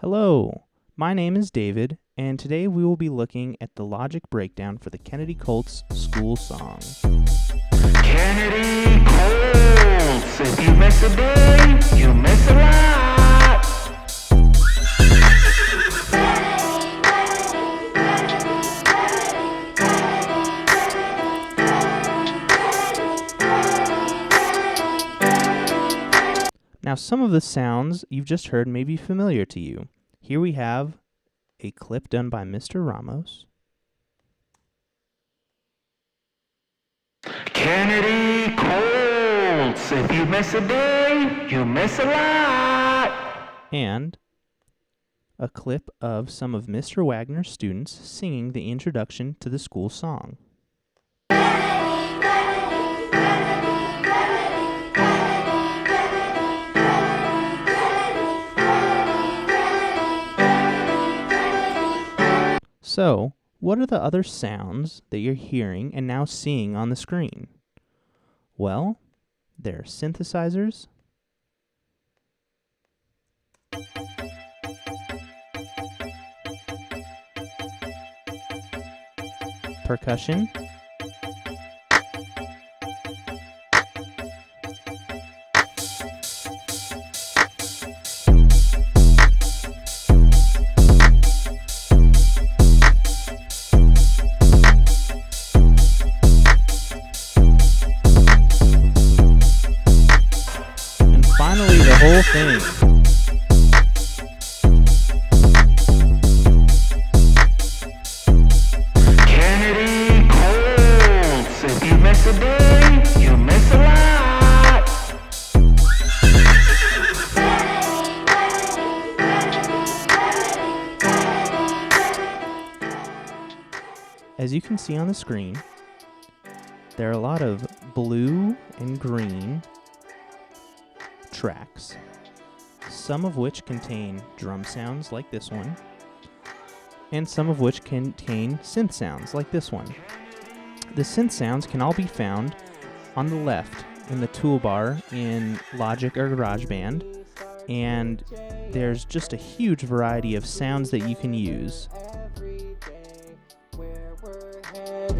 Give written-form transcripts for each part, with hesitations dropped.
Hello, my name is David, and today we will be looking at the logic breakdown for the Kennedy Colts school song. Kennedy Colts, if you miss a day, you miss a lot. Now, some of the sounds you've just heard may be familiar to you. Here we have a clip done by Mr. Ramos. Kennedy Colts, if you miss a day, you miss a lot. And a clip of some of Mr. Wagner's students singing the introduction to the school song. So, what are the other sounds that you're hearing and now seeing on the screen? Well, there are synthesizers, percussion, and finally the whole thing. Kennedy Colts, if you miss a day, you miss a lot. As you can see on the screen, there are a lot of blue and green tracks, some of which contain drum sounds like this one, and some of which contain synth sounds like this one. The synth sounds can all be found on the left in the toolbar in Logic or GarageBand, and there's just a huge variety of sounds that you can use.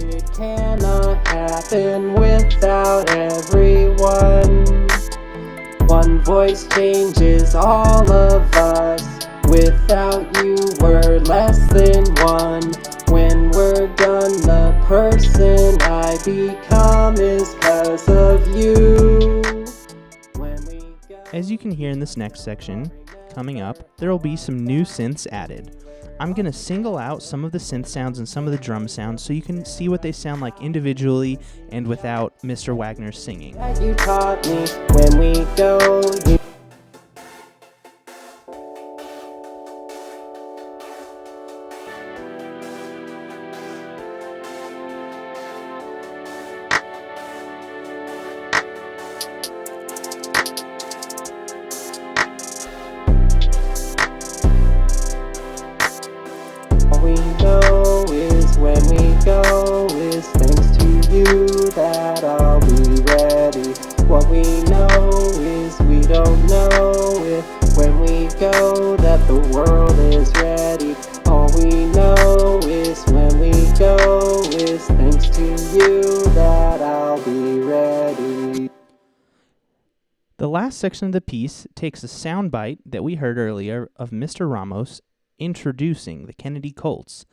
It cannot happen without everyone. One voice changes all of us. Without you, we're less than one. When we're done, the person I become is 'cause of you. When we go. As you can hear in this next section, coming up, there will be some new synths added. I'm going to single out some of the synth sounds and some of the drum sounds so you can see what they sound like individually and without Mr. Wagner singing. That you taught me when we go. All we know is when we go is thanks to you that I'll be ready. What we know is we don't know if when we go that the world is ready. All we know is when we go is thanks to you that I'll be ready. The last section of the piece takes a soundbite that we heard earlier of Mr. Ramos introducing the Kennedy Colts,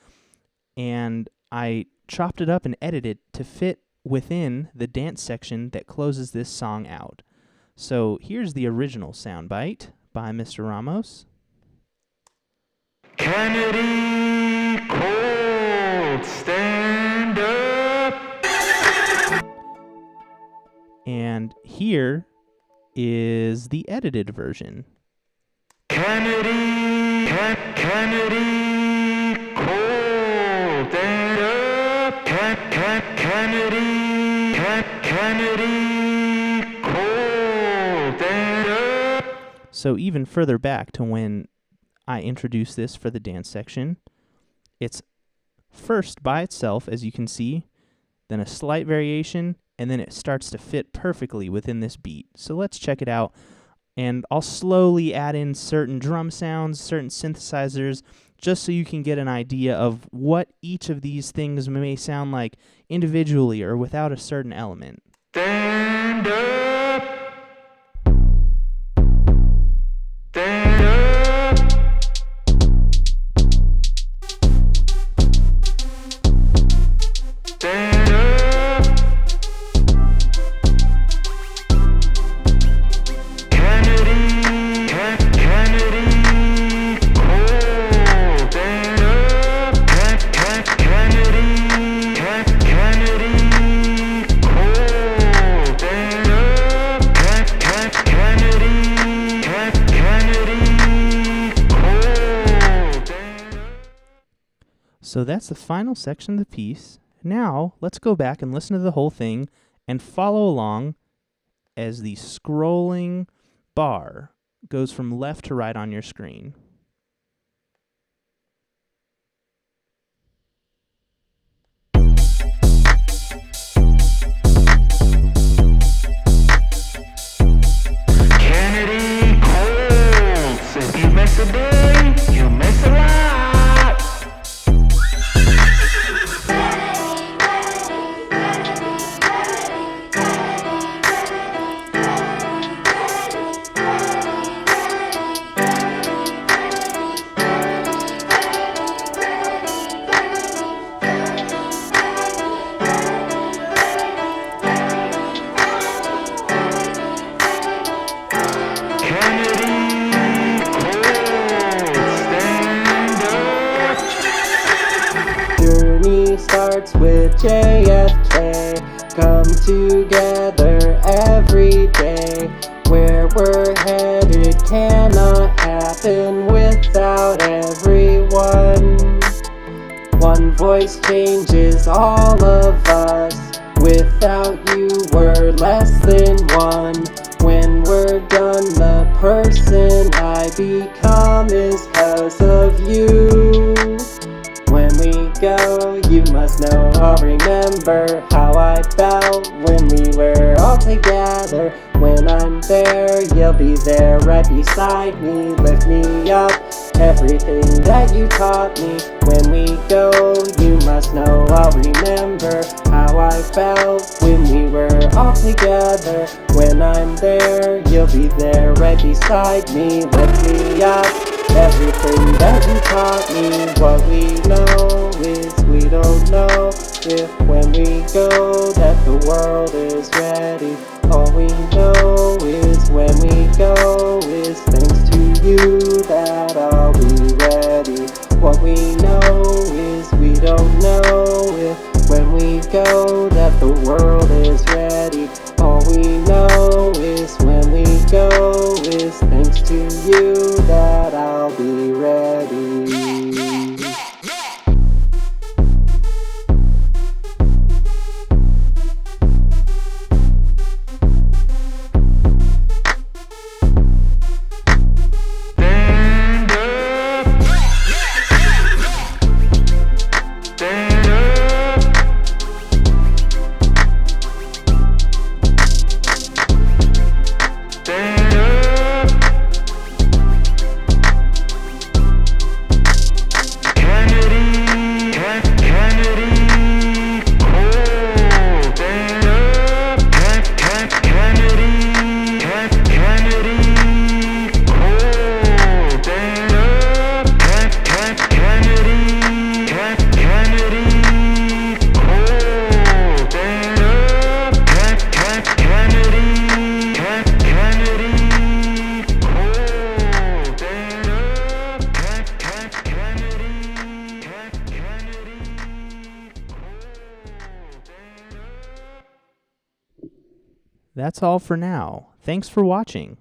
and I chopped it up and edited it to fit within the dance section that closes this song out. So here's the original soundbite by Mr. Ramos. Kennedy Colts, stand up. And here is the edited version. Kennedy Colts, stand up. Kennedy Colts, stand up. So even further back to when I introduced this for the dance section, it's first by itself, as you can see, then a slight variation, and then it starts to fit perfectly within this beat. So let's check it out And I'll slowly add in certain drum sounds, certain synthesizers, just so you can get an idea of what each of these things may sound like individually or without a certain element. Stand up. Stand up. Stand up. Kennedy, Kennedy, oh, stand up. Kennedy, Kennedy, oh, stand up. Kennedy, Kennedy, oh, stand up. So that's the final section of the piece. Now, let's go back and listen to the whole thing and follow along as the scrolling bar goes from left to right on your screen. Kennedy Colts. If you miss a day, you miss a lot. Kennedy Colts, stand up. Journey starts with JFK. Come together every day. Where we're headed cannot happen without everyone. One voice changes all of us. Without you, we're less than one. When we're done, the person I become is 'cause of you. When we go, you must know I'll remember how I felt when we were all together. When I'm there, you'll be there right beside me. Lift me up, everything that you taught me. When we go, you must know I'll remember how I felt when we were all together. When I'm there, you'll be there right beside me. Lift me up, everything that you taught me. What we know is we don't know if when we go that the world is ready. All we know is when we go is thanks to you that I'll be ready. What we know is we don't know if when we go that the world is ready. All we know is when we go is thanks to you that I'll be ready. Stand up. Stand up. Stand up. Kennedy, Kennedy, oh, stand up. Kennedy, Kennedy, oh, stand up. Kennedy, Kennedy, oh, stand up. Kennedy, Kennedy, oh, stand up. That's all for now. Thanks for watching.